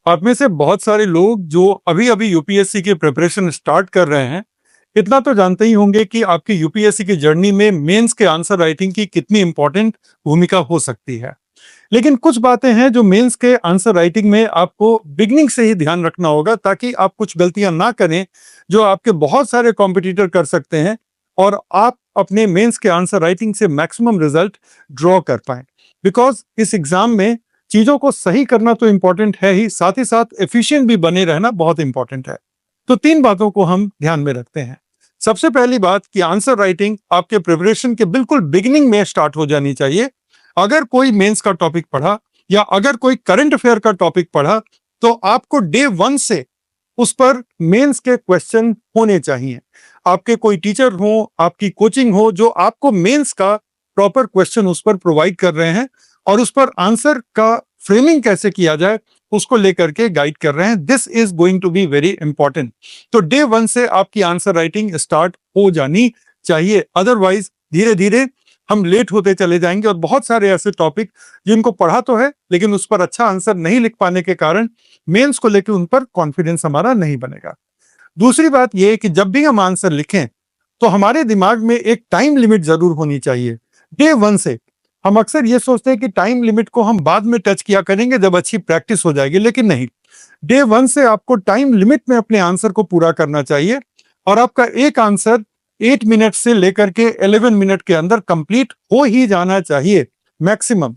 आप में से बहुत सारे लोग जो अभी-अभी यूपीएससी की प्रिपरेशन स्टार्ट कर रहे हैं, इतना तो जानते ही होंगे कि आपकी यूपीएससी की जर्नी में मेंस के आंसर राइटिंग की कितनी इंपॉर्टेंट भूमिका हो सकती है। लेकिन कुछ बातें हैं जो मेंस के आंसर राइटिंग में आपको बिगिनिंग से ही ध्यान रखना होगा ताकि आप कुछ गलतियां ना करें जो आपके बहुत सारे कॉम्पिटिटर कर सकते हैं और आप अपने मेंस के आंसर राइटिंग से मैक्सिमम रिजल्ट ड्रॉ कर पाएं। बिकॉज इस एग्जाम में चीजों को सही करना तो इंपॉर्टेंट है ही, साथ ही साथ एफिशिएंट भी बने रहना बहुत इंपॉर्टेंट है। तो तीन बातों को हम ध्यान में रखते हैं। सबसे पहली बात कि आंसर राइटिंग आपके प्रिपरेशन के बिल्कुल बिगिनिंग में स्टार्ट हो जानी चाहिए। अगर कोई मेंस का टॉपिक पढ़ा या अगर कोई करंट अफेयर का टॉपिक पढ़ा तो आपको डे वन से उस पर मेंस के क्वेश्चन होने चाहिए। आपके कोई टीचर हो, आपकी कोचिंग हो जो आपको मेंस का प्रॉपर क्वेश्चन उस पर प्रोवाइड कर रहे हैं और उस पर आंसर का फ्रेमिंग कैसे किया जाए उसको लेकर के गाइड कर रहे हैं। This is going to be very important. तो डे वन से आपकी आंसर राइटिंग स्टार्ट हो जानी चाहिए, अदरवाइज धीरे धीरे हम लेट होते चले जाएंगे और बहुत सारे ऐसे टॉपिक जिनको पढ़ा तो है लेकिन उस पर अच्छा आंसर नहीं लिख पाने के कारण मेंस को लेकर उन पर कॉन्फिडेंस हमारा नहीं बनेगा। दूसरी बात यह है कि जब भी हम आंसर लिखें तो हमारे दिमाग में एक टाइम लिमिट जरूर होनी चाहिए। डे वन से हम अक्सर ये सोचते हैं कि टाइम लिमिट को हम बाद में टच किया करेंगे जब अच्छी प्रैक्टिस हो जाएगी, लेकिन नहीं। डे वन से आपको टाइम लिमिट में अपने आंसर को पूरा करना चाहिए और आपका एक आंसर 8 मिनट से लेकर के 11 मिनट के अंदर कंप्लीट हो ही जाना चाहिए मैक्सिमम।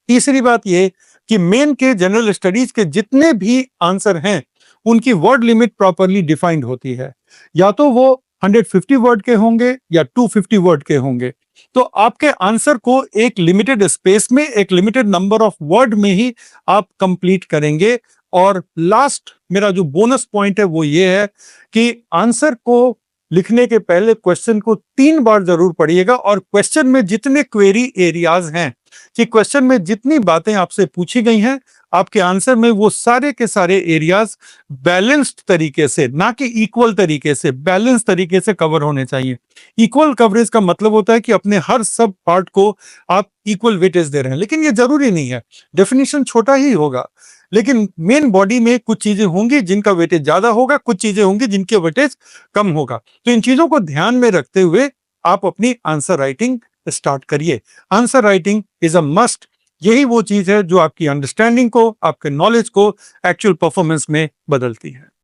तीसरी बात यह कि मेन के जनरल स्टडीज के जितने भी आंसर हैं उनकी वर्ड लिमिट प्रॉपरली डिफाइंड होती है। या तो वो 150 वर्ड के होंगे या 250 वर्ड के होंगे। तो आपके आंसर को एक लिमिटेड स्पेस में, एक लिमिटेड नंबर ऑफ वर्ड में ही आप कंप्लीट करेंगे। और लास्ट मेरा जो बोनस पॉइंट है वो ये है कि आंसर को लिखने के पहले क्वेश्चन को 3 बार जरूर पढ़िएगा और क्वेश्चन में जितने क्वेरी एरियाज हैं कि क्वेश्चन में जितनी बातें आपसे पूछी गई हैं आपके आंसर में वो सारे के सारे एरियाज बैलेंस्ड तरीके से, ना कि इक्वल तरीके से, बैलेंस तरीके से कवर होने चाहिए। इक्वल कवरेज का मतलब होता है कि अपने हर सब पार्ट को आप इक्वल वेटेज दे रहे हैं, लेकिन ये जरूरी नहीं है। डेफिनेशन छोटा ही होगा लेकिन मेन बॉडी में कुछ चीजें होंगी जिनका वेटेज ज्यादा होगा, कुछ चीजें होंगी जिनके वेटेज कम होगा। तो इन चीजों को ध्यान में रखते हुए आप अपनी आंसर राइटिंग स्टार्ट करिए। Answer writing is a must. यही वो चीज है जो आपकी अंडरस्टैंडिंग को, आपके नॉलेज को एक्चुअल परफॉर्मेंस में बदलती है।